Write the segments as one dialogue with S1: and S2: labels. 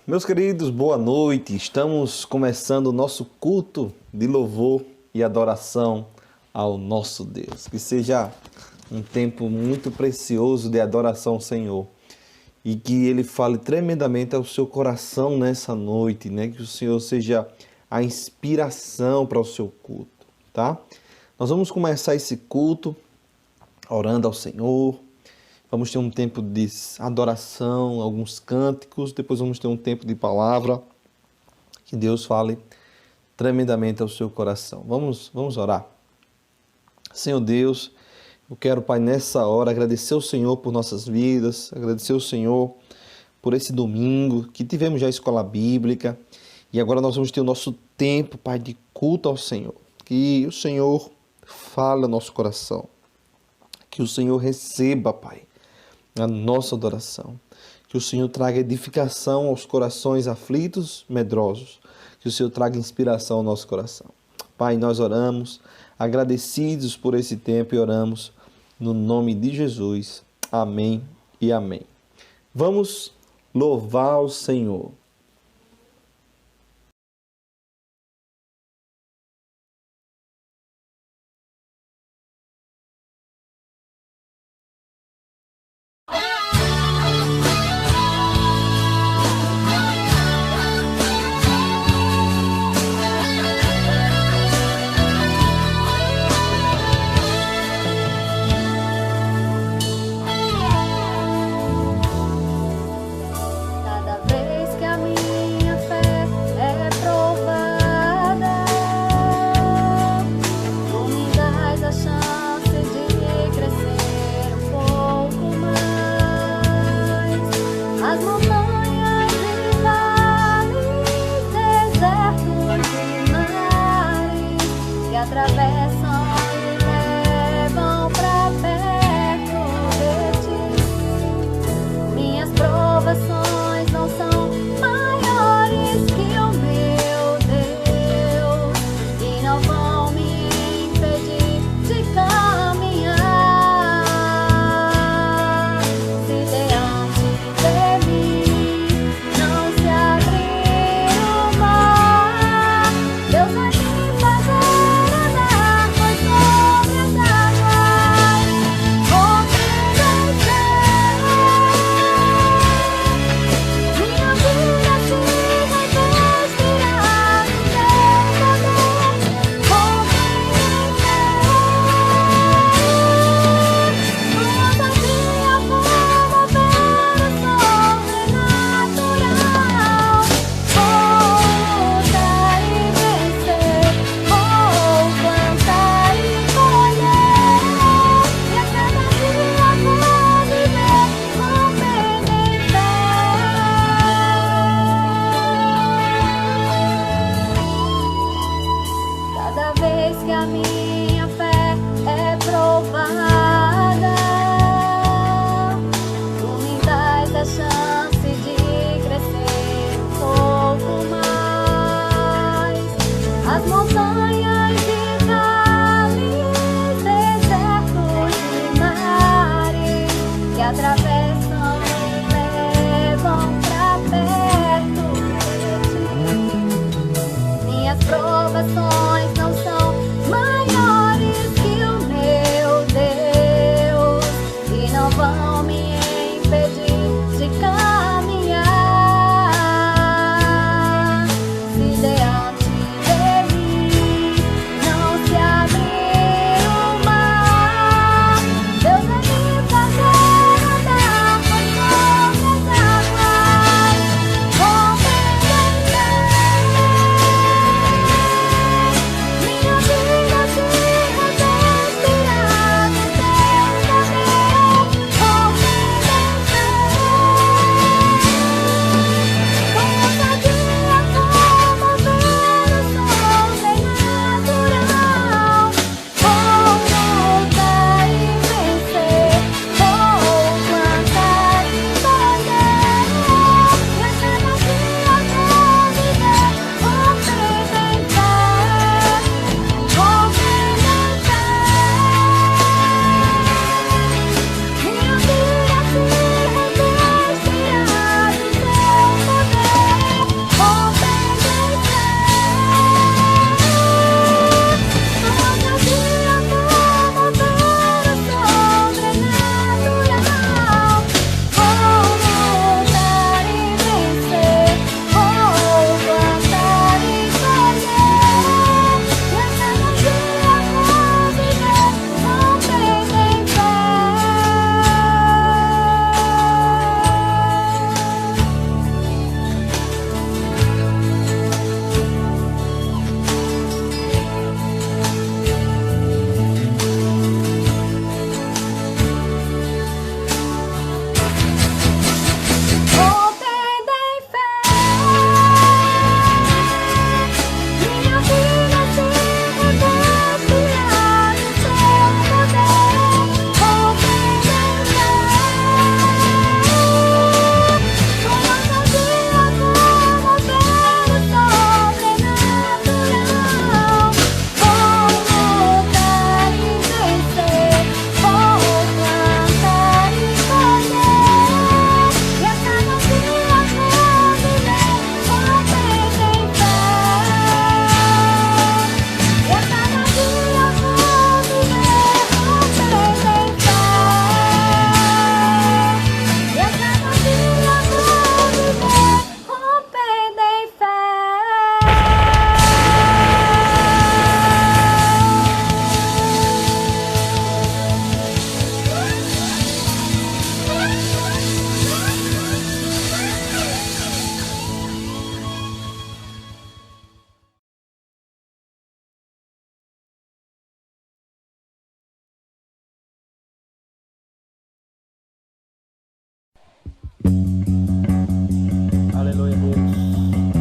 S1: Meus queridos, boa noite. Estamos começando o nosso culto de louvor e adoração ao nosso Deus. Que seja um tempo muito precioso de adoração ao Senhor e que Ele fale tremendamente ao seu coração nessa noite, né? Que o Senhor seja a inspiração para o seu culto, tá? Nós vamos começar esse culto orando ao Senhor. Vamos ter um tempo de adoração, alguns cânticos, depois vamos ter um tempo de palavra. Que Deus fale tremendamente ao seu coração. Vamos orar. Senhor Deus, eu quero, Pai, nessa hora agradecer ao Senhor por nossas vidas, agradecer ao Senhor por esse domingo que tivemos já a escola bíblica e agora nós vamos ter o nosso tempo, Pai, de culto ao Senhor. Que o Senhor fale ao nosso coração, que o Senhor receba, Pai, a nossa adoração. Que o Senhor traga edificação aos corações aflitos, medrosos. Que o Senhor traga inspiração ao nosso coração. Pai, nós oramos, agradecidos por esse tempo e oramos no nome de Jesus. Amém e amém. Vamos louvar o Senhor.
S2: Provações não são maiores.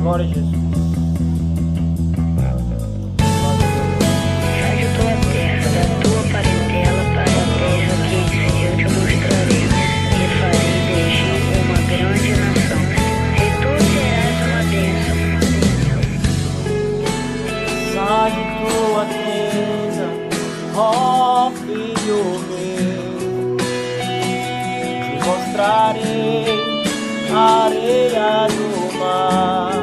S2: Glória a Jesus.
S3: Sai de tua terra, da tua parentela, para a terra que eu te mostrarei, e farei de ti uma grande nação, e tu serás uma bênção.
S2: Sai de tua tenda, ó filho meu, te mostrarei a areia do mar.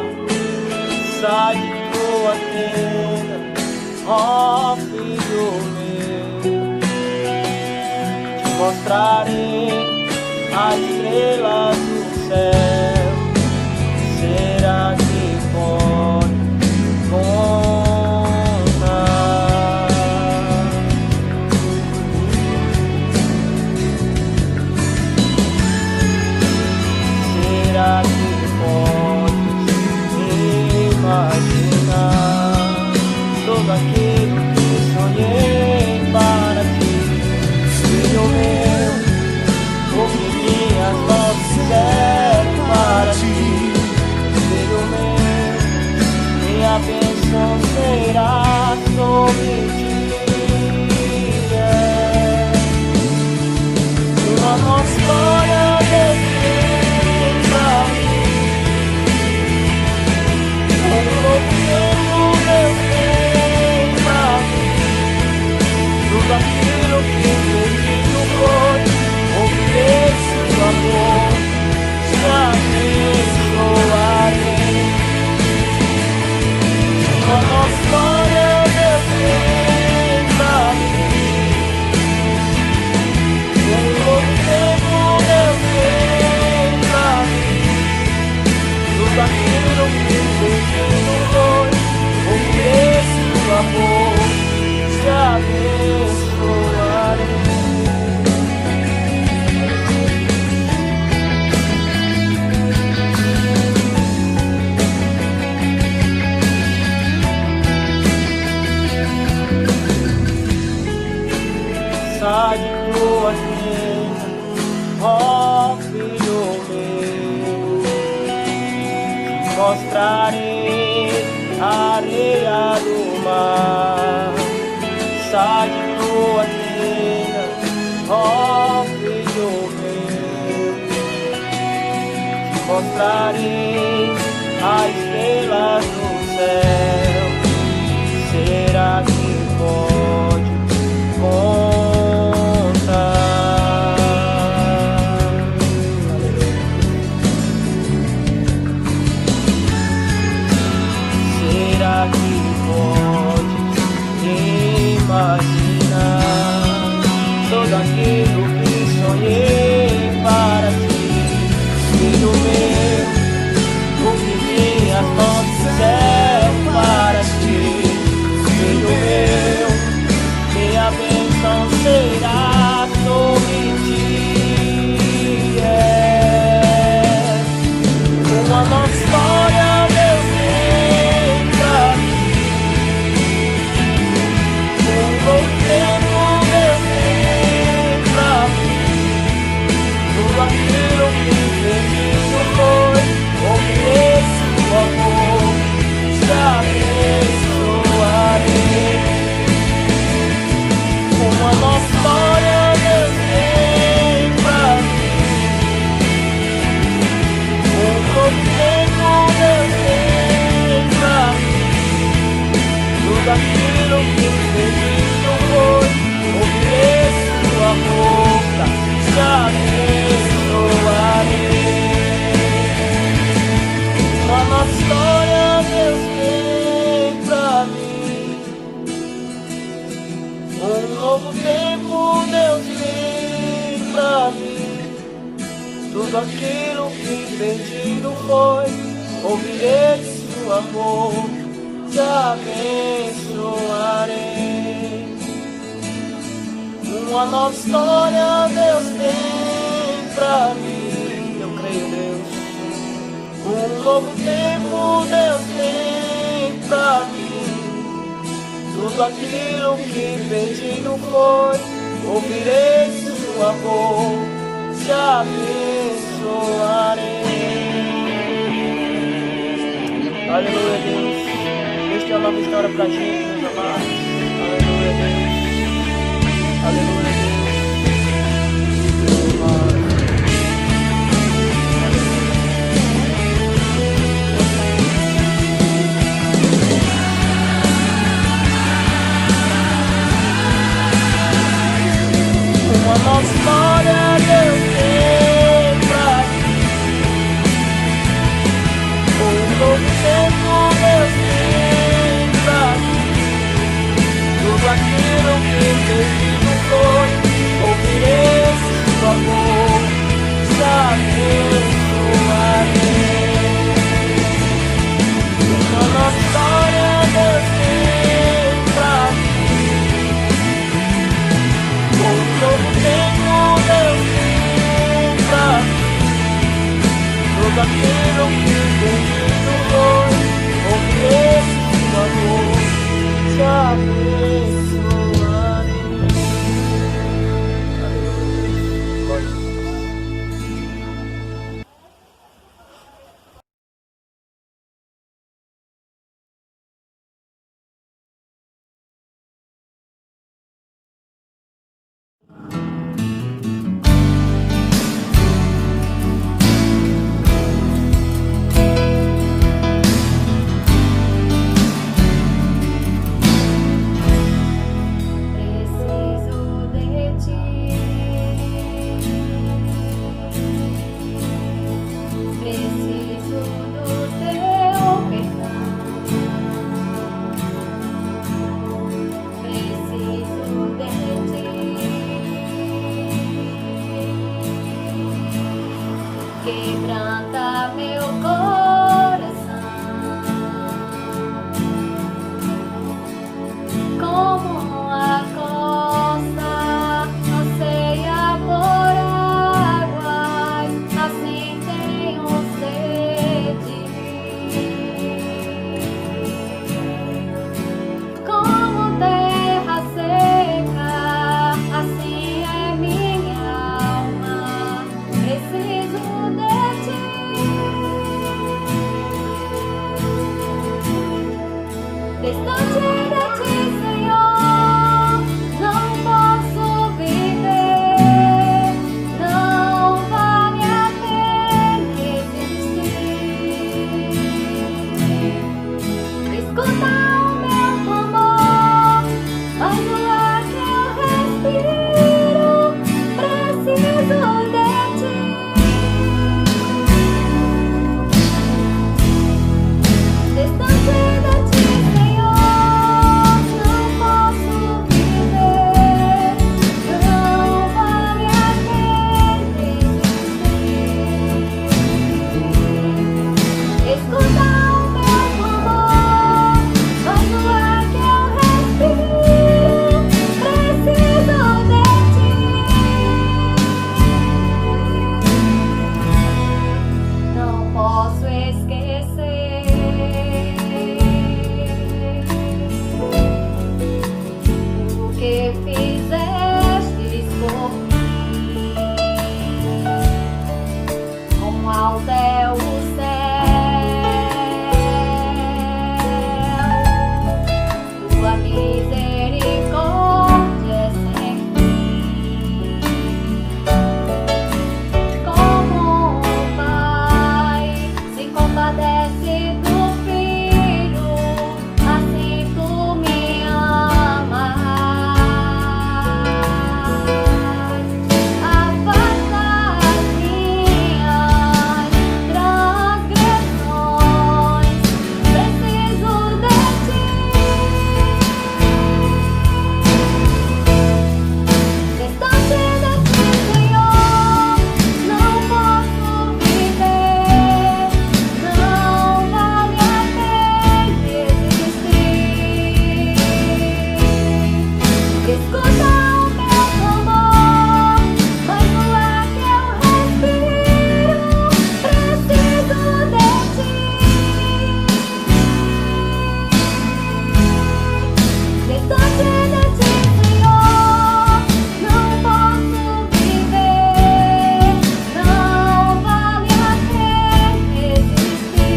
S2: Sai de tua tenda, ó filho meu, te mostrarei as estrelas do céu. Será que pode contar? Será que pode imaginar tudo aquilo que sonhei para ti, filho meu? O que minhas mãos fizeram para ti, filho meu? Minha bênção será sobre ti. Uma nova história Deus tem pra mim, um novo tempo Deus tem pra mim. Tudo aquilo que pedido foi, ouvirei seu amor, te abençoarei. Uma nova história Deus tem pra mim, um novo tempo Deus tem pra mim. Tudo aquilo que pedido foi, ouvirei seu amor, te abençoarei. Sai de tua tenda, ó filho meu, te mostrarei a areia do mar. Sai de tua tenda, ó filho meu, te mostrarei as estrelas do céu. Será que pode contar? Será que pode imaginar tudo aquilo que sonhei para ti, filho meu? O que minhas mãos fizeram para ti, filho meu? Minha bênção será sobre ti. Uma nova história Deus tem pra mim, um novo tempo Deus tem pra mim. Tudo aquilo que pedido foi, ouvirei seu amor, te abençoarei. Uma nova história Deus tem pra mim, um novo tempo Deus tem pra mim. Tudo aquilo que pedido foi, ouvirei seu amor, te abençoarei. Uma nova história Deus tem pra mim, um novo tempo Deus tem pra mim. Tudo aquilo que pedido foi, ouvirei seu amor, te abençoarei. Uma nova história Deus tem pra mim, eu creio, Deus. Um novo tempo Deus tem pra mim. Tudo aquilo que pedido foi, ouvirei seu amor, te abençoarei. Aleluia, Deus. Deus tem uma nova história pra gente, meus amados. Aleluia, Deus. Aleluia, Deus. Uma nova história Deus tem pra ti. Um novo tempo Deus tem pra ti. Tudo aquilo que perdido foi, ouvirei sua voz, abençoarei. Uma nova história Deus tem pra ti. Um novo tempo Deus tem pra ti. Tudo aquilo que perdido foi, ouvirei sua voz, te abençoarei. Aleluia. Glória a Deus.
S4: Preciso de ti, preciso do teu perdão, preciso de ti, quebranta meu coração. Como a costa anseia por águas, assim tenho sede. Como terra seca, assim é minha alma, preciso de ti. Distante de ti, Senhor, não posso viver, não vale a pena existir. Escuta o meu clamor, faz o ar que eu respiro, preciso de ti. Distante de ti, Senhor, não posso viver, não vale a pena existir. Escuta o meu clamor, faz o ar que eu respiro, preciso de ti. Não posso esquecer o que fizestes por mim. Quão alto é o céu, tua misericórdia é sem fim. Como o Pai se compadece do Filho, assim tu me amas. Afasta as minhas transgressões, preciso de ti. Distante de ti, Senhor, não posso viver, não vale a pena existir. Escuta o meu clamor, faz o ar que eu respiro, preciso de ti. Distante de ti, Senhor, não posso viver, não vale a pena existir.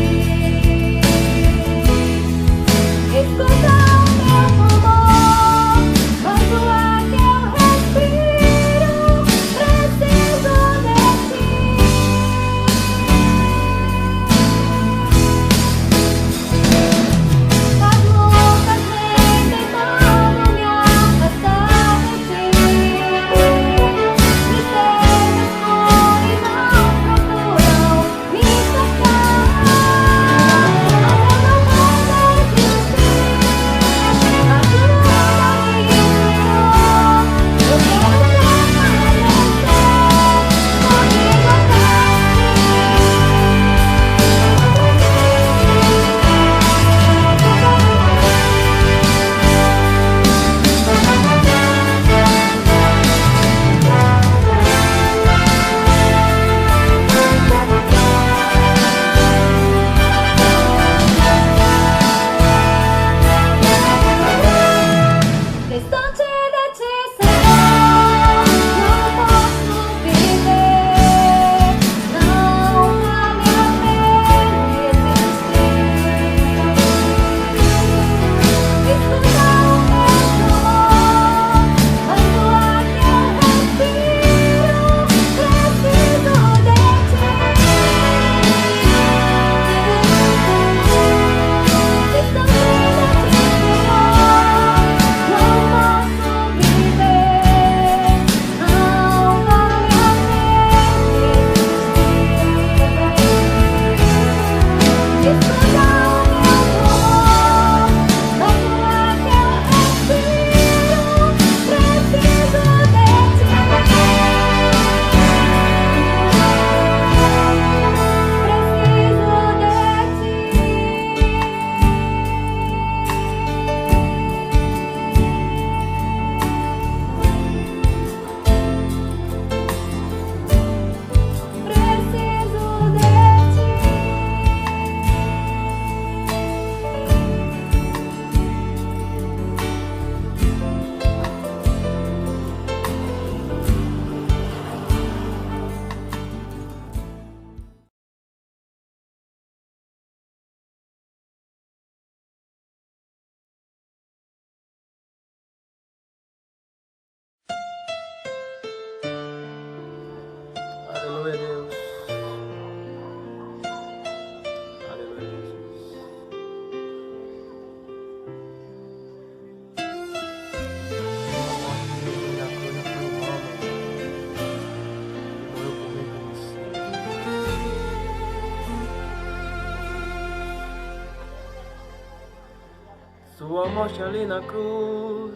S2: Sua morte ali na cruz,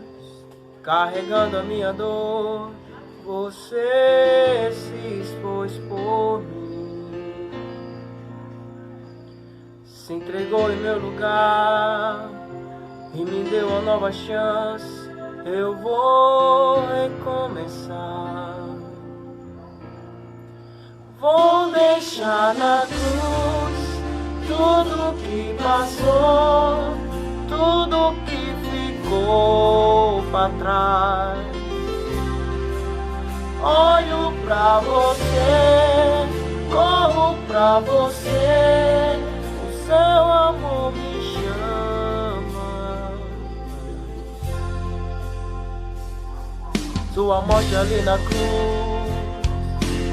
S2: carregando a minha dor, você se expôs por mim, se entregou em meu lugar e me deu uma nova chance. Eu vou recomeçar, vou deixar na cruz tudo que passou, tudo que ficou pra trás. Olho pra você, corro pra você, o seu amor me chama. Sua morte ali na cruz,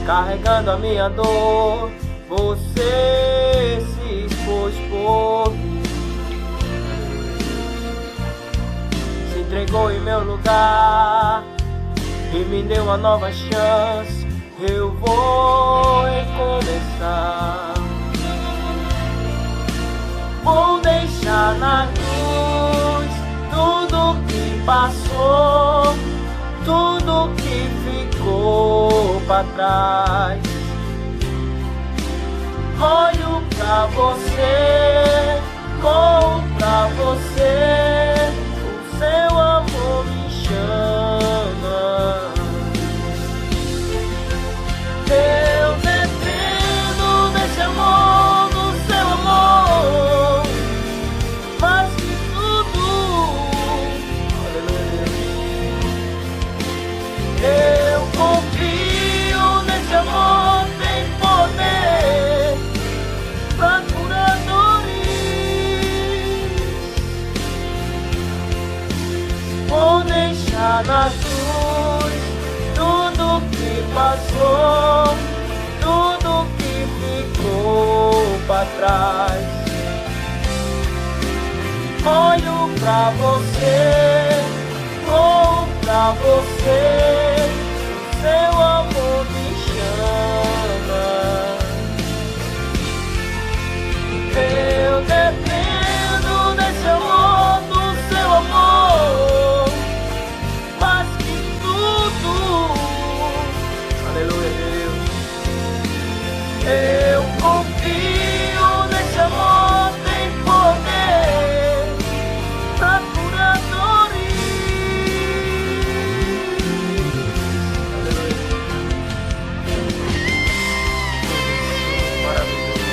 S2: carregando a minha dor, você se expôs por mim, se entregou em meu lugar e me deu uma nova chance. Eu vou recomeçar, vou deixar na cruz tudo que passou, tudo que ficou pra trás. Olho pra você, corro pra você, o seu amor me chama. Eu dependo desse amor, do seu amor, mais que tudo. Aleluia. Eu confio nesse amor, tem poder pra curar dores. Vou deixar na cruz tudo que passou, tudo que ficou pra trás. Olho pra você, corro pra você, o seu amor me chama. Eu dependo desse amor, do seu amor, mais que tudo. Aleluia, Deus. Eu confio nesse amor, tem poder pra curar dores. Aleluia. Maravilhoso.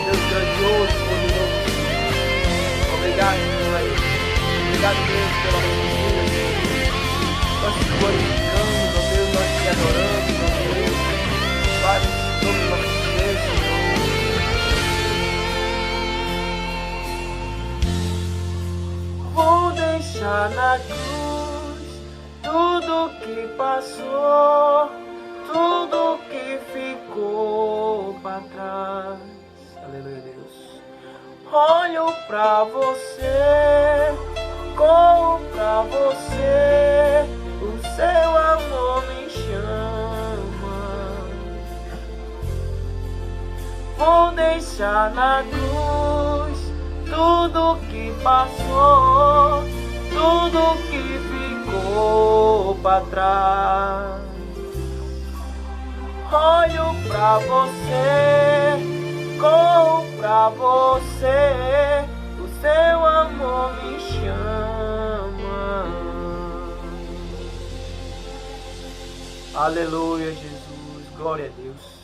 S2: Deus grandioso, poderoso. Obrigado, Pai. Obrigado, Deus, pela nossa vida. Nós te glorificamos, ó Deus, nós te adoramos, ó Deus. Pai, sobre o nosso ser, Senhor. Vou deixar na cruz tudo que passou, tudo que ficou pra trás. Aleluia, Deus. Olho pra você, corro pra você, o seu amor me chama. Vou deixar na cruz tudo que passou, tudo que ficou pra trás. Olho pra você, corro pra você, o seu amor me chama. Aleluia, Jesus, glória a Deus.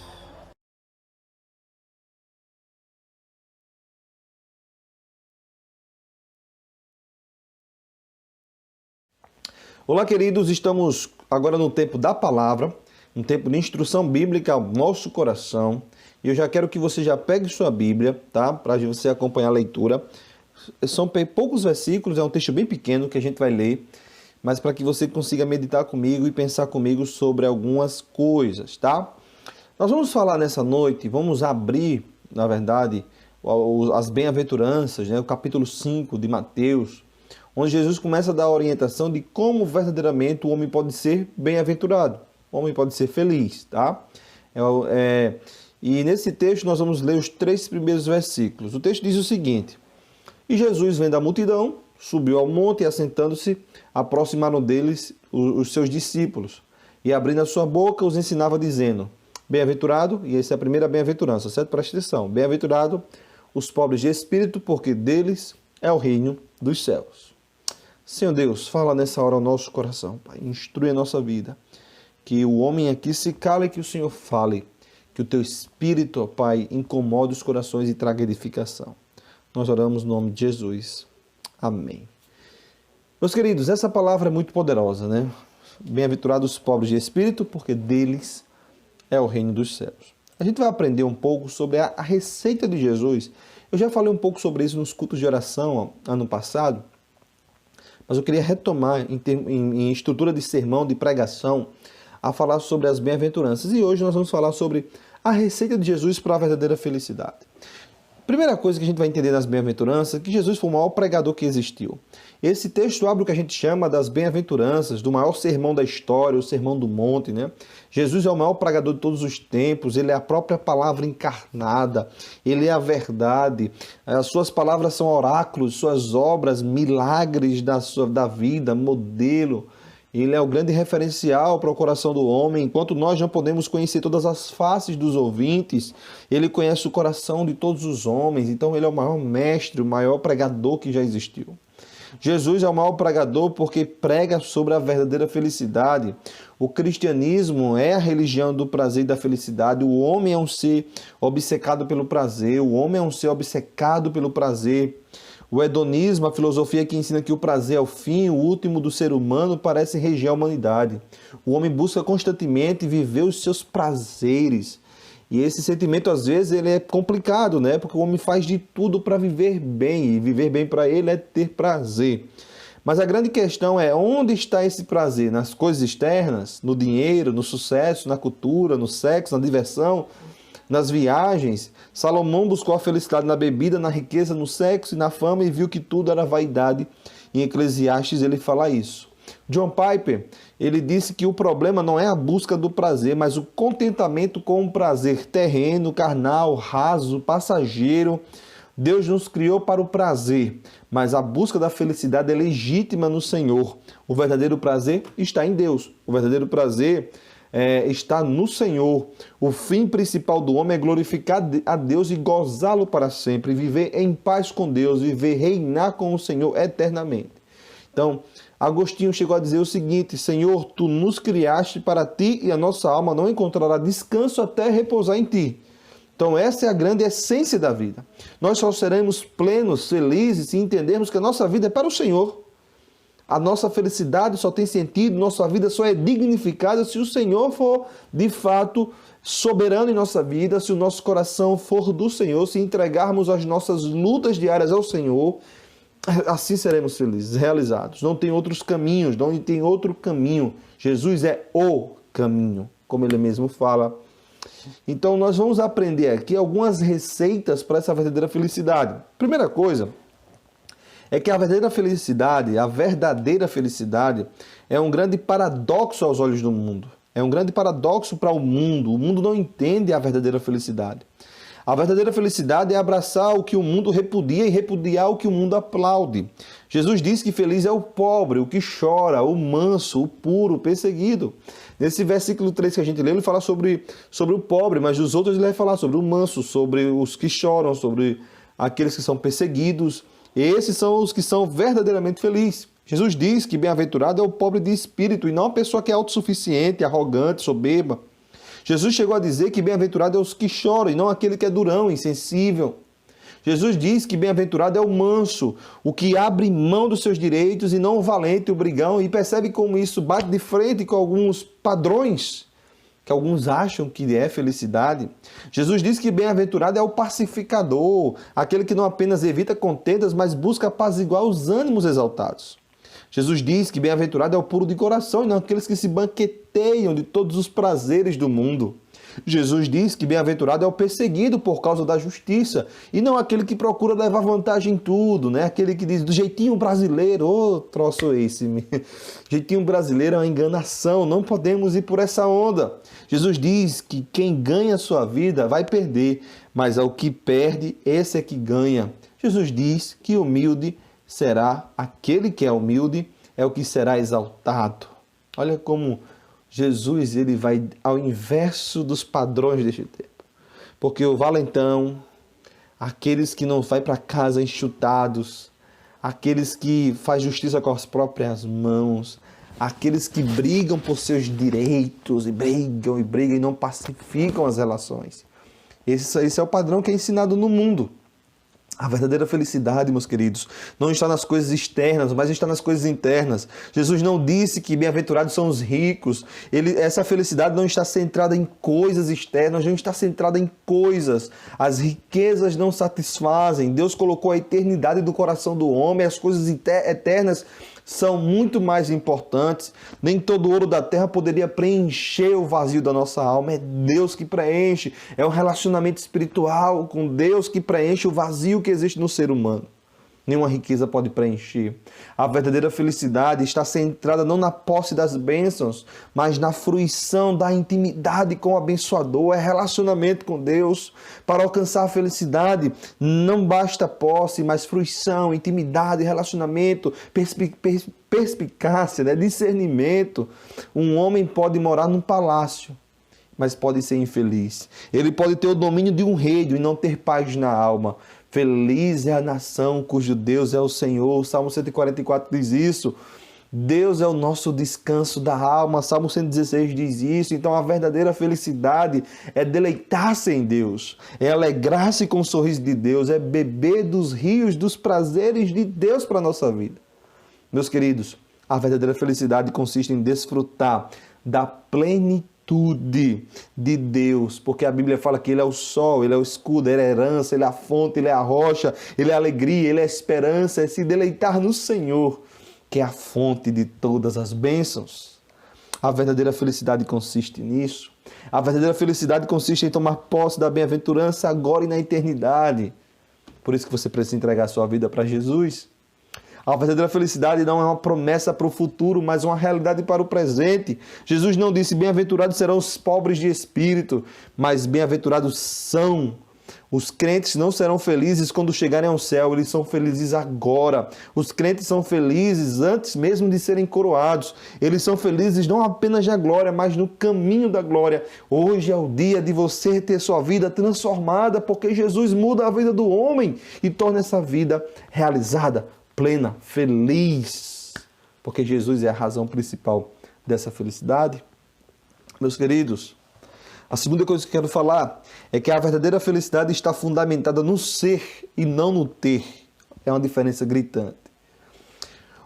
S1: Olá, queridos, estamos agora no tempo da palavra, um tempo de instrução bíblica ao nosso coração. E eu já quero que você já pegue sua Bíblia, tá? Para você acompanhar a leitura. São poucos versículos, é um texto bem pequeno que a gente vai ler, mas para que você consiga meditar comigo e pensar comigo sobre algumas coisas, tá? Nós vamos falar nessa noite, vamos abrir, na verdade, as bem-aventuranças, né? O capítulo 5 de Mateus, onde Jesus começa a dar a orientação de como verdadeiramente o homem pode ser bem-aventurado, o homem pode ser feliz, tá? E nesse texto nós vamos ler os 3 primeiros versículos. O texto diz o seguinte: E Jesus, vendo a multidão, subiu ao monte e, assentando-se, aproximaram deles os seus discípulos. E, abrindo a sua boca, os ensinava, dizendo: bem-aventurado, e essa é a primeira bem-aventurança, certo? Presta atenção. Bem-aventurado os pobres de espírito, porque deles é o reino dos céus. Senhor Deus, fala nessa hora ao nosso coração, Pai. Instrui a nossa vida. Que o homem aqui se cale e que o Senhor fale. Que o teu Espírito, ó Pai, incomode os corações e traga edificação. Nós oramos no nome de Jesus. Amém. Meus queridos, essa palavra é muito poderosa, né? Bem-aventurados os pobres de espírito, porque deles é o reino dos céus. A gente vai aprender um pouco sobre a receita de Jesus. Eu já falei um pouco sobre isso nos cultos de oração ano passado, mas eu queria retomar em estrutura de sermão, de pregação, a falar sobre as bem-aventuranças. E hoje nós vamos falar sobre a receita de Jesus para a verdadeira felicidade. Primeira coisa que a gente vai entender nas bem-aventuranças é que Jesus foi o maior pregador que existiu. Esse texto abre o que a gente chama das bem-aventuranças, do maior sermão da história, o Sermão do Monte, né? Jesus é o maior pregador de todos os tempos, ele é a própria palavra encarnada, ele é a verdade, as suas palavras são oráculos, suas obras, milagres da vida, modelo. Ele é o grande referencial para o coração do homem. Enquanto nós não podemos conhecer todas as faces dos ouvintes, ele conhece o coração de todos os homens. Então ele é o maior mestre, o maior pregador que já existiu. Jesus é o maior pregador porque prega sobre a verdadeira felicidade. O cristianismo é a religião do prazer e da felicidade. O homem é um ser obcecado pelo prazer. O homem é um ser obcecado pelo prazer. O hedonismo, a filosofia que ensina que o prazer é o fim, o último do ser humano, parece reger a humanidade. O homem busca constantemente viver os seus prazeres. E esse sentimento, às vezes, ele é complicado, né? Porque o homem faz de tudo para viver bem. E viver bem para ele é ter prazer. Mas a grande questão é, onde está esse prazer? Nas coisas externas? No dinheiro, no sucesso, na cultura, no sexo, na diversão? Nas viagens? Salomão buscou a felicidade na bebida, na riqueza, no sexo e na fama e viu que tudo era vaidade. Em Eclesiastes ele fala isso. John Piper, ele disse que o problema não é a busca do prazer, mas o contentamento com o prazer terreno, carnal, raso, passageiro. Deus nos criou para o prazer, mas a busca da felicidade é legítima no Senhor. O verdadeiro prazer está em Deus. O verdadeiro prazer está no Senhor. O fim principal do homem é glorificar a Deus e gozá-lo para sempre, viver em paz com Deus, viver, reinar com o Senhor eternamente. Então, Agostinho chegou a dizer o seguinte: Senhor, tu nos criaste para ti e a nossa alma não encontrará descanso até repousar em ti. Então, essa é a grande essência da vida. Nós só seremos plenos, felizes, se entendermos que a nossa vida é para o Senhor. A nossa felicidade só tem sentido, nossa vida só é dignificada se o Senhor for, de fato, soberano em nossa vida, se o nosso coração for do Senhor, se entregarmos as nossas lutas diárias ao Senhor, assim seremos felizes, realizados. Não tem outros caminhos, não tem outro caminho. Jesus é o caminho, como ele mesmo fala. Então, nós vamos aprender aqui algumas receitas para essa verdadeira felicidade. Primeira coisa é que a verdadeira felicidade é um grande paradoxo aos olhos do mundo. É um grande paradoxo para o mundo. O mundo não entende a verdadeira felicidade. A verdadeira felicidade é abraçar o que o mundo repudia e repudiar o que o mundo aplaude. Jesus diz que feliz é o pobre, o que chora, o manso, o puro, o perseguido. Nesse versículo 3 que a gente lê, ele fala sobre o pobre, mas dos outros ele vai falar sobre o manso, sobre os que choram, sobre aqueles que são perseguidos. Esses são os que são verdadeiramente felizes. Jesus diz que bem-aventurado é o pobre de espírito e não a pessoa que é autossuficiente, arrogante, soberba. Jesus chegou a dizer que bem-aventurado é os que choram e não aquele que é durão, insensível. Jesus diz que bem-aventurado é o manso, o que abre mão dos seus direitos e não o valente, o brigão, e percebe como isso bate de frente com alguns padrões que alguns acham que é felicidade. Jesus diz que bem-aventurado é o pacificador, aquele que não apenas evita contendas, mas busca apaziguar os ânimos exaltados. Jesus diz que bem-aventurado é o puro de coração e não aqueles que se banqueteiam de todos os prazeres do mundo. Jesus diz que bem-aventurado é o perseguido por causa da justiça e não aquele que procura levar vantagem em tudo, né? Aquele que diz do jeitinho brasileiro, troço esse. Jeitinho brasileiro é uma enganação, não podemos ir por essa onda. Jesus diz que quem ganha a sua vida vai perder, mas ao que perde, esse é que ganha. Jesus diz que humilde será aquele que é humilde, é o que será exaltado. Olha como Jesus ele vai ao inverso dos padrões deste tempo. Porque o valentão, aqueles que não vai para casa enxutados, aqueles que faz justiça com as próprias mãos, aqueles que brigam por seus direitos e brigam e não pacificam as relações. Esse é o padrão que é ensinado no mundo. A verdadeira felicidade, meus queridos, não está nas coisas externas, mas está nas coisas internas. Jesus não disse que bem-aventurados são os ricos. Essa felicidade não está centrada em coisas externas, não está centrada em coisas. As riquezas não satisfazem. Deus colocou a eternidade do coração do homem, as coisas eternas são muito mais importantes. Nem todo ouro da terra poderia preencher o vazio da nossa alma. É Deus que preenche. É um relacionamento espiritual com Deus que preenche o vazio que existe no ser humano. Nenhuma riqueza pode preencher. A verdadeira felicidade está centrada não na posse das bênçãos, mas na fruição da intimidade com o abençoador, é relacionamento com Deus. Para alcançar a felicidade, não basta posse, mas fruição, intimidade, relacionamento, perspicácia, discernimento. Um homem pode morar num palácio, mas pode ser infeliz. Ele pode ter o domínio de um reino e não ter paz na alma. Feliz é a nação cujo Deus é o Senhor. O Salmo 144 diz isso. Deus é o nosso descanso da alma. Salmo 116 diz isso. Então a verdadeira felicidade é deleitar-se em Deus, é alegrar-se com o sorriso de Deus, é beber dos rios dos prazeres de Deus para a nossa vida. Meus queridos, a verdadeira felicidade consiste em desfrutar da plenitude de Deus, porque a Bíblia fala que Ele é o sol, Ele é o escudo, Ele é a herança, Ele é a fonte, Ele é a rocha, Ele é a alegria, Ele é a esperança, é se deleitar no Senhor, que é a fonte de todas as bênçãos. A verdadeira felicidade consiste nisso. A verdadeira felicidade consiste em tomar posse da bem-aventurança agora e na eternidade. Por isso que você precisa entregar a sua vida para Jesus. A verdadeira felicidade não é uma promessa para o futuro, mas uma realidade para o presente. Jesus não disse, bem-aventurados serão os pobres de espírito, mas bem-aventurados são. Os crentes não serão felizes quando chegarem ao céu, eles são felizes agora. Os crentes são felizes antes mesmo de serem coroados. Eles são felizes não apenas na glória, mas no caminho da glória. Hoje é o dia de você ter sua vida transformada, porque Jesus muda a vida do homem e torna essa vida realizada, plena, feliz, porque Jesus é a razão principal dessa felicidade. Meus queridos, a segunda coisa que eu quero falar é que a verdadeira felicidade está fundamentada no ser e não no ter. É uma diferença gritante.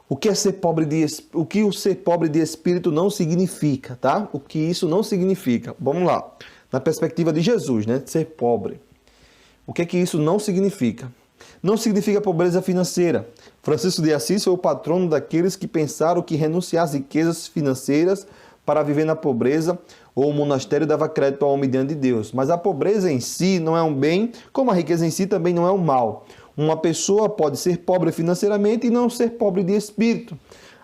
S1: O que é ser pobre o que o ser pobre de espírito não significa, tá? O que isso não significa? Vamos lá. Na perspectiva de Jesus, né? Ser pobre. O que é que isso não significa? Não significa pobreza financeira. Francisco de Assis foi o patrono daqueles que pensaram que renunciar às riquezas financeiras para viver na pobreza, ou o monastério dava crédito ao homem diante de Deus. Mas a pobreza em si não é um bem, como a riqueza em si também não é um mal. Uma pessoa pode ser pobre financeiramente e não ser pobre de espírito.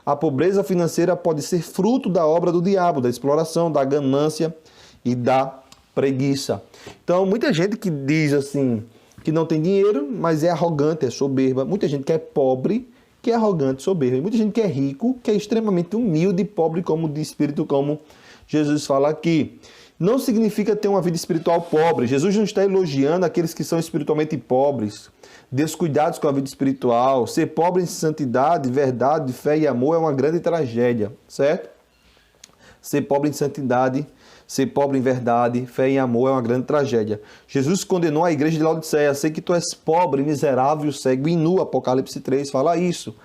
S1: A pobreza financeira pode ser fruto da obra do diabo, da exploração, da ganância e da preguiça. Então, muita gente que diz assim, que não tem dinheiro, mas é arrogante, é soberba. Muita gente que é pobre, que é arrogante, soberba. E muita gente que é rico, que é extremamente humilde e pobre como de espírito, como Jesus fala aqui. Não significa ter uma vida espiritual pobre. Jesus não está elogiando aqueles que são espiritualmente pobres, descuidados com a vida espiritual. Ser pobre em santidade, verdade, fé e amor é uma grande tragédia, certo? Ser pobre em santidade, ser pobre em verdade, fé e amor é uma grande tragédia. Jesus condenou a igreja de Laodiceia. Sei que tu és pobre, miserável, cego e nu. Apocalipse 3 fala isso.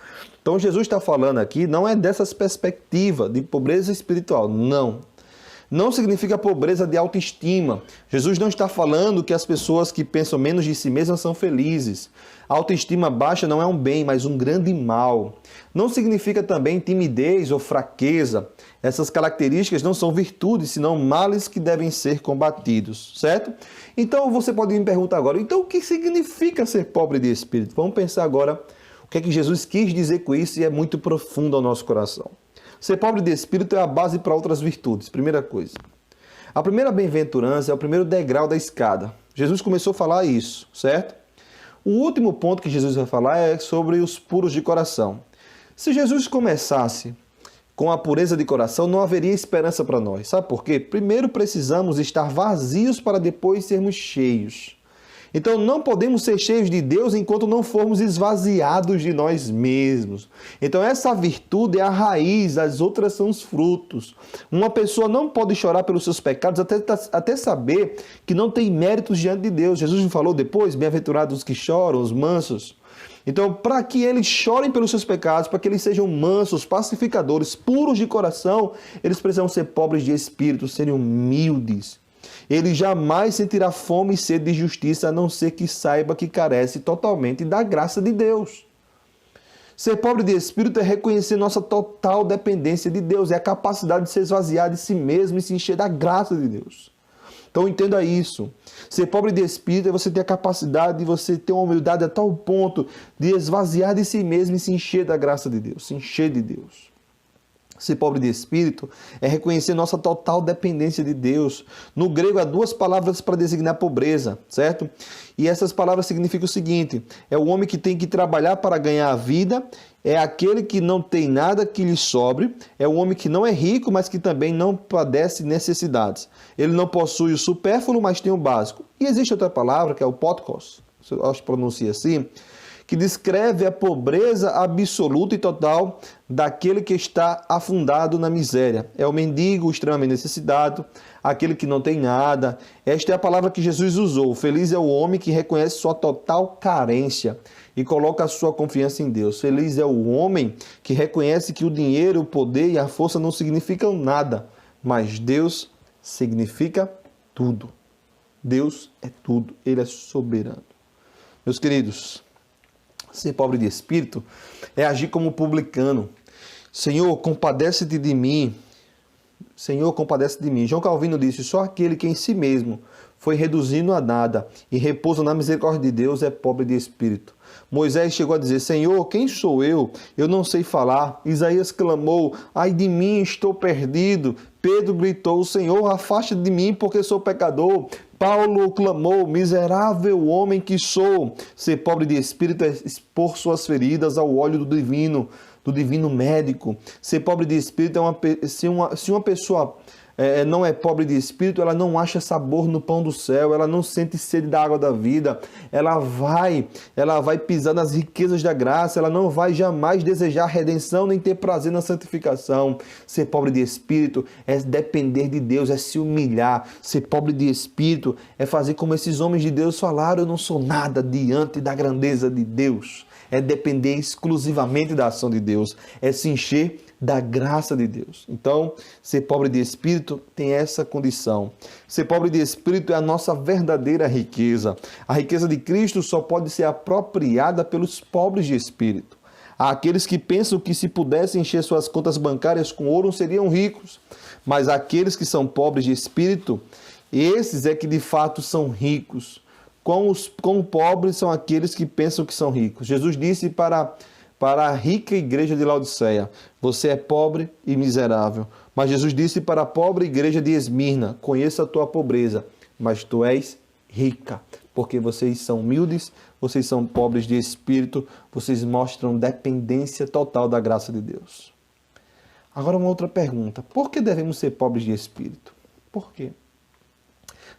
S1: Então Jesus está falando aqui, não é dessas perspectivas de pobreza espiritual, não. Não significa pobreza de autoestima. Jesus não está falando que as pessoas que pensam menos de si mesmas são felizes. A autoestima baixa não é um bem, mas um grande mal. Não significa também timidez ou fraqueza. Essas características não são virtudes, senão males que devem ser combatidos, certo? Então você pode me perguntar agora, então o que significa ser pobre de espírito? Vamos pensar agora o que é que Jesus quis dizer com isso e é muito profundo ao nosso coração. Ser pobre de espírito é a base para outras virtudes, primeira coisa. A primeira bem-aventurança é o primeiro degrau da escada. Jesus começou a falar isso, certo? O último ponto que Jesus vai falar é sobre os puros de coração. Se Jesus começasse com a pureza de coração, não haveria esperança para nós. Sabe por quê? Primeiro precisamos estar vazios para depois sermos cheios. Então não podemos ser cheios de Deus enquanto não formos esvaziados de nós mesmos. Então essa virtude é a raiz, as outras são os frutos. Uma pessoa não pode chorar pelos seus pecados até saber que não tem méritos diante de Deus. Jesus falou depois, bem-aventurados os que choram, os mansos. Então, para que eles chorem pelos seus pecados, para que eles sejam mansos, pacificadores, puros de coração, eles precisam ser pobres de espírito, serem humildes. Ele jamais sentirá fome e sede de justiça, a não ser que saiba que carece totalmente da graça de Deus. Ser pobre de espírito é reconhecer nossa total dependência de Deus, é a capacidade de se esvaziar de si mesmo e se encher da graça de Deus. Então entenda isso. Ser pobre de espírito é você ter a capacidade de você ter uma humildade a tal ponto de esvaziar de si mesmo e se encher da graça de Deus, se encher de Deus. Ser pobre de espírito é reconhecer nossa total dependência de Deus. No grego há duas palavras para designar pobreza, certo? E essas palavras significam o seguinte: é o homem que tem que trabalhar para ganhar a vida, é aquele que não tem nada que lhe sobre, é o homem que não é rico, mas que também não padece necessidades. Ele não possui o supérfluo, mas tem o básico. E existe outra palavra, que é o potkos, eu acho que pronuncia assim, que descreve a pobreza absoluta e total daquele que está afundado na miséria. É o mendigo extremamente necessitado, aquele que não tem nada. Esta é a palavra que Jesus usou. Feliz é o homem que reconhece sua total carência e coloca a sua confiança em Deus. Feliz é o homem que reconhece que o dinheiro, o poder e a força não significam nada, mas Deus significa tudo. Deus é tudo, Ele é soberano. Meus queridos, ser pobre de espírito é agir como publicano. Senhor, compadece-te de mim. Senhor, compadece-te de mim. João Calvino disse: só aquele que em si mesmo foi reduzido a nada e repousa na misericórdia de Deus é pobre de espírito. Moisés chegou a dizer: Senhor, quem sou eu? Eu não sei falar. Isaías clamou: ai de mim, estou perdido. Pedro gritou: Senhor, afasta de mim, porque sou pecador. Paulo clamou: miserável homem que sou. Ser pobre de espírito é expor suas feridas ao óleo do divino médico. Ser pobre de espírito é se uma pessoa não é pobre de espírito, ela não acha sabor no pão do céu, ela não sente sede da água da vida, ela vai pisar nas riquezas da graça, ela não vai jamais desejar redenção nem ter prazer na santificação. Ser pobre de espírito é depender de Deus, é se humilhar. Ser pobre de espírito é fazer como esses homens de Deus falaram: eu não sou nada diante da grandeza de Deus. É depender exclusivamente da ação de Deus, é se encher da graça de Deus. Então, ser pobre de espírito tem essa condição. Ser pobre de espírito é a nossa verdadeira riqueza. A riqueza de Cristo só pode ser apropriada pelos pobres de espírito. Há aqueles que pensam que se pudessem encher suas contas bancárias com ouro seriam ricos, mas aqueles que são pobres de espírito, esses é que de fato são ricos. Quão pobres são aqueles que pensam que são ricos. Jesus disse para a rica igreja de Laodiceia: você é pobre e miserável. Mas Jesus disse para a pobre igreja de Esmirna: conheça a tua pobreza, mas tu és rica, porque vocês são humildes, vocês são pobres de espírito, vocês mostram dependência total da graça de Deus. Agora uma outra pergunta: por que devemos ser pobres de espírito? Por quê?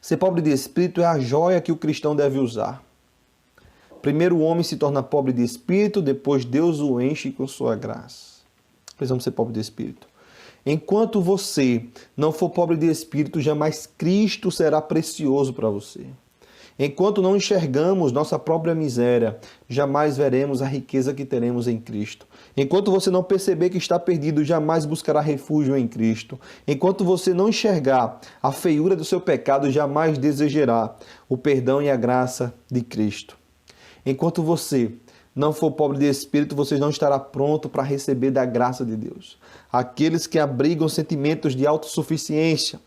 S1: Ser pobre de espírito é a joia que o cristão deve usar. Primeiro o homem se torna pobre de espírito, depois Deus o enche com sua graça. Precisamos ser pobre de espírito. Enquanto você não for pobre de espírito, jamais Cristo será precioso para você. Enquanto não enxergamos nossa própria miséria, jamais veremos a riqueza que teremos em Cristo. Enquanto você não perceber que está perdido, jamais buscará refúgio em Cristo. Enquanto você não enxergar a feiura do seu pecado, jamais desejará o perdão e a graça de Cristo. Enquanto você não for pobre de espírito, você não estará pronto para receber da graça de Deus. Aqueles que abrigam sentimentos de autossuficiência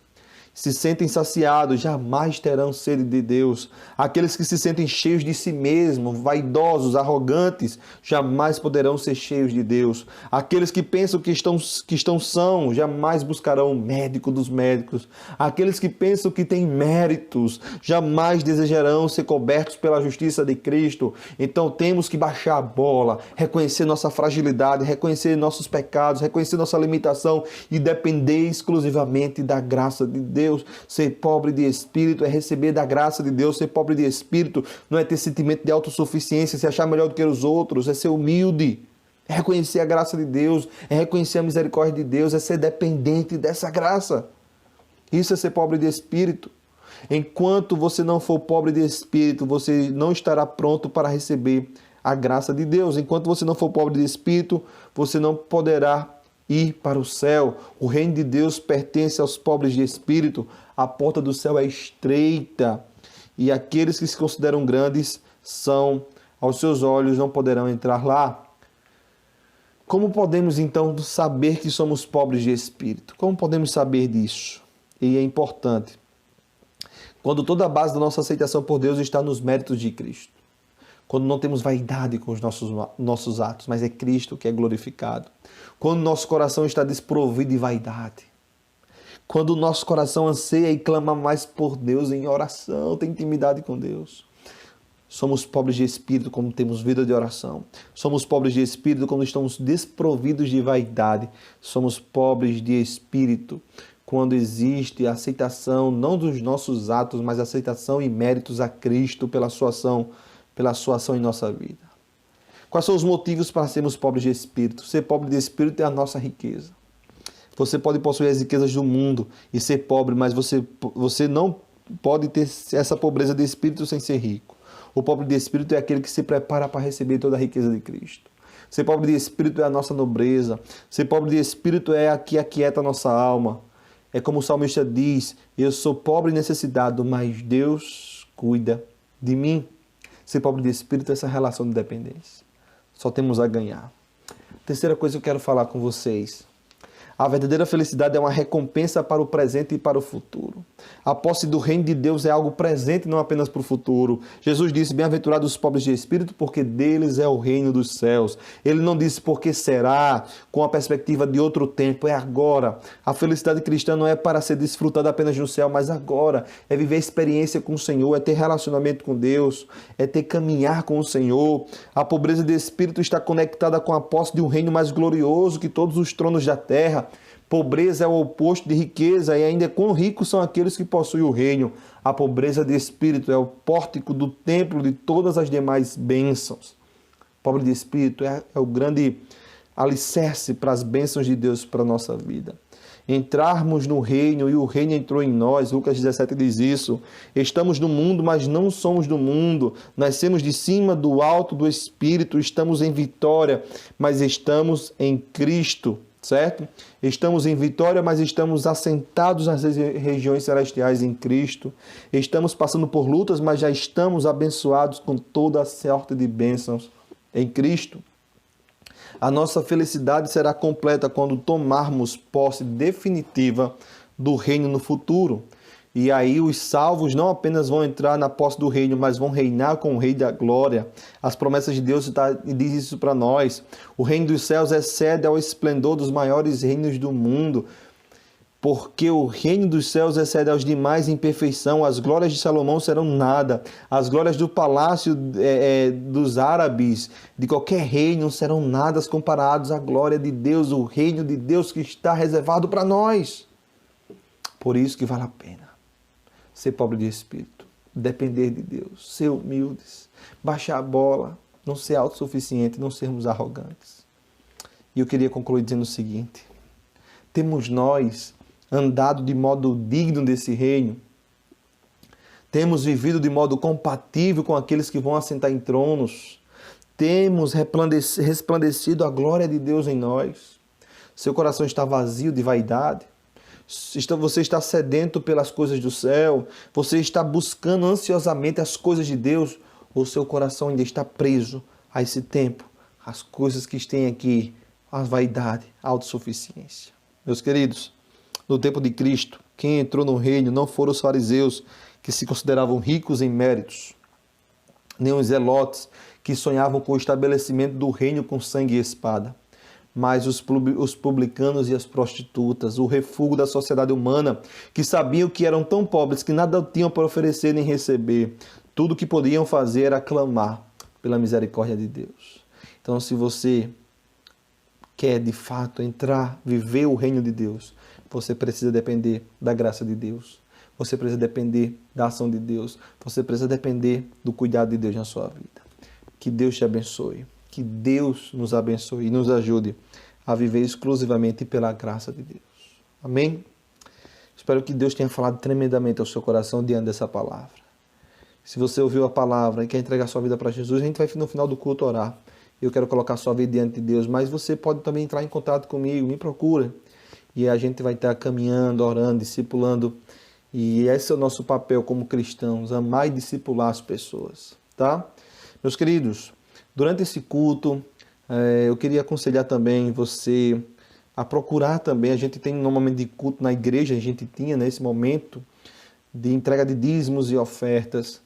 S1: se sentem saciados jamais terão sede de Deus. Aqueles que se sentem cheios de si mesmos, vaidosos, arrogantes, jamais poderão ser cheios de Deus. Aqueles que pensam que estão são, jamais buscarão o médico dos médicos. Aqueles que pensam que têm méritos, jamais desejarão ser cobertos pela justiça de Cristo. Então temos que baixar a bola, reconhecer nossa fragilidade, reconhecer nossos pecados, reconhecer nossa limitação e depender exclusivamente da graça de Deus. Ser pobre de espírito é receber da graça de Deus. Ser pobre de espírito não é ter sentimento de autossuficiência, se achar melhor do que os outros, é ser humilde, é reconhecer a graça de Deus, é reconhecer a misericórdia de Deus, é ser dependente dessa graça. Isso é ser pobre de espírito. Enquanto você não for pobre de espírito, você não estará pronto para receber a graça de Deus. Enquanto você não for pobre de espírito, você não poderá ir para o céu. O reino de Deus pertence aos pobres de espírito. A porta do céu é estreita e aqueles que se consideram grandes são, aos seus olhos, não poderão entrar lá. Como podemos então saber que somos pobres de espírito? Como podemos saber disso? E é importante, quando toda a base da nossa aceitação por Deus está nos méritos de Cristo. Quando não temos vaidade com os nossos atos, mas é Cristo que é glorificado. Quando nosso coração está desprovido de vaidade. Quando o nosso coração anseia e clama mais por Deus em oração, tem intimidade com Deus. Somos pobres de espírito quando temos vida de oração. Somos pobres de espírito quando estamos desprovidos de vaidade. Somos pobres de espírito quando existe a aceitação, não dos nossos atos, mas a aceitação e méritos a Cristo pela sua ação em nossa vida. Quais são os motivos para sermos pobres de espírito? Ser pobre de espírito é a nossa riqueza. Você pode possuir as riquezas do mundo e ser pobre, mas você não pode ter essa pobreza de espírito sem ser rico. O pobre de espírito é aquele que se prepara para receber toda a riqueza de Cristo. Ser pobre de espírito é a nossa nobreza. Ser pobre de espírito é a que aquieta a nossa alma. É como o salmista diz: eu sou pobre e necessitado, mas Deus cuida de mim. Ser pobre de espírito é essa relação de dependência. Só temos a ganhar. Terceira coisa que eu quero falar com vocês. A verdadeira felicidade é uma recompensa para o presente e para o futuro. A posse do reino de Deus é algo presente, não apenas para o futuro. Jesus disse: bem-aventurados os pobres de espírito, porque deles é o reino dos céus. Ele não disse porque será, com a perspectiva de outro tempo, é agora. A felicidade cristã não é para ser desfrutada apenas no céu, mas agora. É viver a experiência com o Senhor, é ter relacionamento com Deus, é ter caminhar com o Senhor. A pobreza de espírito está conectada com a posse de um reino mais glorioso que todos os tronos da terra. Pobreza é o oposto de riqueza, e ainda quão ricos são aqueles que possuem o reino. A pobreza de espírito é o pórtico do templo de todas as demais bênçãos. Pobre de espírito é o grande alicerce para as bênçãos de Deus para a nossa vida. Entrarmos no reino e o reino entrou em nós. Lucas 17 diz isso. Estamos no mundo, mas não somos do mundo. Nascemos de cima, do alto do Espírito. Estamos em vitória, mas estamos em Cristo. Certo? Estamos em vitória, mas estamos assentados nas regiões celestiais em Cristo. Estamos passando por lutas, mas já estamos abençoados com toda a sorte de bênçãos em Cristo. A nossa felicidade será completa quando tomarmos posse definitiva do reino no futuro. E aí os salvos não apenas vão entrar na posse do reino, mas vão reinar com o Rei da Glória. As promessas de Deus diz isso para nós. O reino dos céus excede ao esplendor dos maiores reinos do mundo, porque o reino dos céus excede aos demais em perfeição. As glórias de Salomão serão nada. As glórias do palácio dos árabes, de qualquer reino, serão nada comparados à glória de Deus, o reino de Deus que está reservado para nós. Por isso que vale a pena ser pobre de espírito, depender de Deus, ser humildes, baixar a bola, não ser autossuficiente, não sermos arrogantes. E eu queria concluir dizendo o seguinte: temos nós andado de modo digno desse reino? Temos vivido de modo compatível com aqueles que vão assentar em tronos? Temos resplandecido a glória de Deus em nós? Seu coração está vazio de vaidade? Você está sedento pelas coisas do céu? Você está buscando ansiosamente as coisas de Deus? Ou seu coração ainda está preso a esse tempo, às coisas que têm aqui, a vaidade, a autossuficiência? Meus queridos, no tempo de Cristo, Quem entrou no reino não foram os fariseus, que se consideravam ricos em méritos, nem os zelotes, que sonhavam com o estabelecimento do reino com sangue e espada, mas os publicanos e as prostitutas, o refúgio da sociedade humana, que sabiam que eram tão pobres que nada tinham para oferecer nem receber. Tudo o que podiam fazer era clamar pela misericórdia de Deus. Então, se você quer de fato entrar, viver o reino de Deus, você precisa depender da graça de Deus. Você precisa depender da ação de Deus. Você precisa depender do cuidado de Deus na sua vida. Que Deus te abençoe. Que Deus nos abençoe e nos ajude a viver exclusivamente pela graça de Deus. Amém? Espero que Deus tenha falado tremendamente ao seu coração diante dessa palavra. Se você ouviu a palavra e quer entregar sua vida para Jesus, a gente vai no final do culto orar. Eu quero colocar sua vida diante de Deus, mas você pode também entrar em contato comigo, me procura. E a gente vai estar caminhando, orando, discipulando. E esse é o nosso papel como cristãos, amar e discipular as pessoas, tá? Meus queridos, durante esse culto, eu queria aconselhar também você a procurar também, a gente tem normalmente de culto na igreja, a gente tinha nesse momento de entrega de dízimos e ofertas.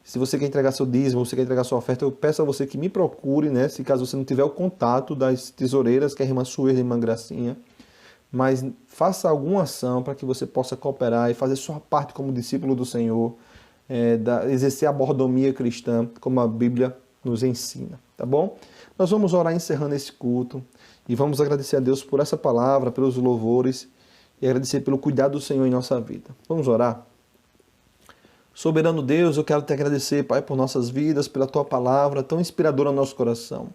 S1: Se você quer entregar seu dízimo, você quer entregar sua oferta, eu peço a você que me procure, né? Se caso você não tiver o contato das tesoureiras, que é a irmã Sueli e a irmã Gracinha, mas faça alguma ação para que você possa cooperar e fazer sua parte como discípulo do Senhor, exercer a mordomia cristã, como a Bíblia nos ensina, tá bom? Nós vamos orar encerrando esse culto e vamos agradecer a Deus por essa palavra, pelos louvores e agradecer pelo cuidado do Senhor em nossa vida. Vamos orar? Soberano Deus, eu quero te agradecer, Pai, por nossas vidas, pela Tua palavra tão inspiradora no nosso coração.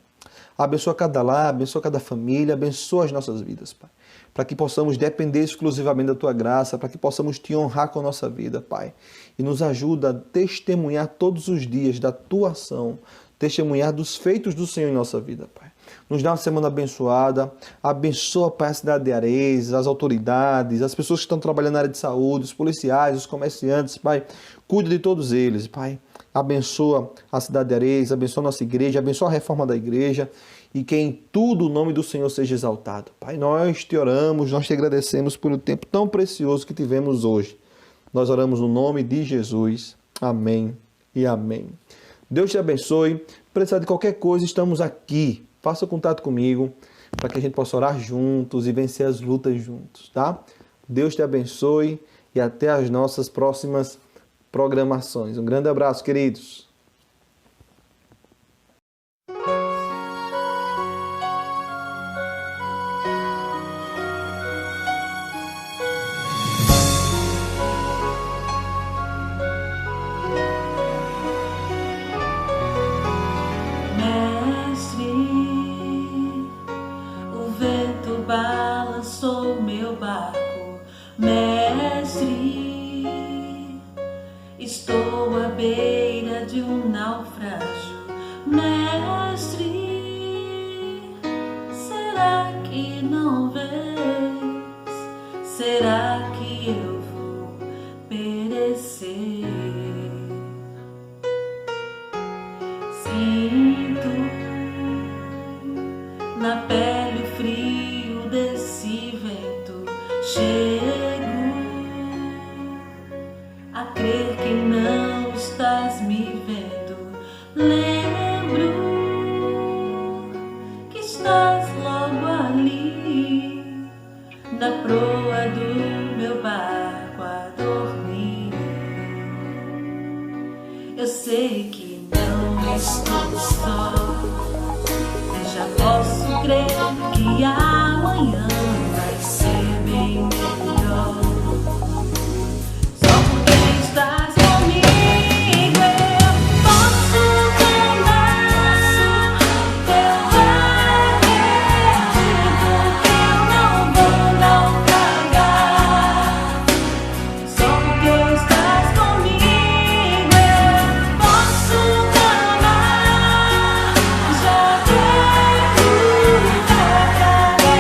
S1: Abençoa cada lar, abençoa cada família, abençoa as nossas vidas, Pai. Para que possamos depender exclusivamente da Tua graça, para que possamos Te honrar com a nossa vida, Pai. E nos ajuda a testemunhar todos os dias da Tua ação, testemunhar dos feitos do Senhor em nossa vida, Pai. Nos dá uma semana abençoada. Abençoa, Pai, a cidade de Areias, as autoridades, as pessoas que estão trabalhando na área de saúde, os policiais, os comerciantes, Pai. Cuida de todos eles, Pai. Abençoa a cidade de Areias, abençoa a nossa igreja, abençoa a reforma da igreja e que em tudo o nome do Senhor seja exaltado. Pai, nós te oramos, nós te agradecemos pelo tempo tão precioso que tivemos hoje. Nós oramos no nome de Jesus. Amém e amém. Deus te abençoe. Precisar de qualquer coisa, estamos aqui. Faça contato comigo para que a gente possa orar juntos e vencer as lutas juntos, tá? Deus te abençoe e até as nossas próximas programações. Um grande abraço, queridos.
S5: Mestre, o vento balançou meu barco. Mestre, estou à beira de um naufrágio. Mestre, será que não vês? Será que eu vou perecer? Sinto na pele o frio desse vento. Chego a crer que não estás me vendo. Lembro que estás logo ali, na proa do meu barco a dormir. Eu sei que não estou só, já posso crer que amanhã vai ser bem melhor. Só porque estás comigo eu posso cantar. Eu acredito que eu não vou naufragar. Só porque estás comigo eu posso cantar. Já devo te agradar.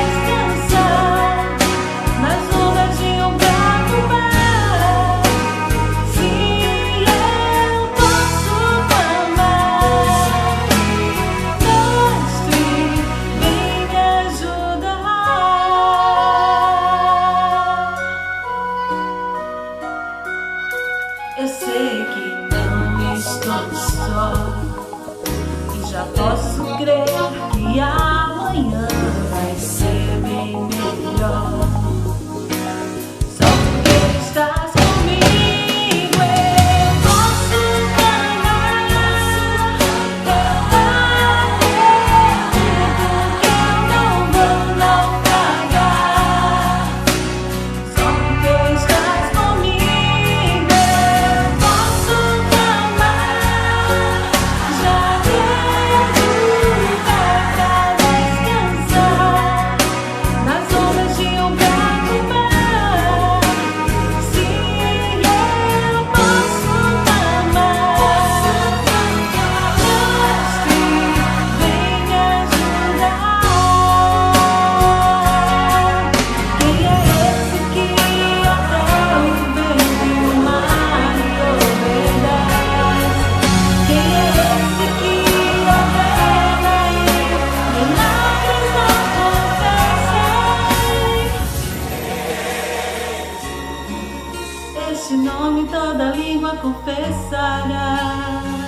S5: este nome toda língua confessará.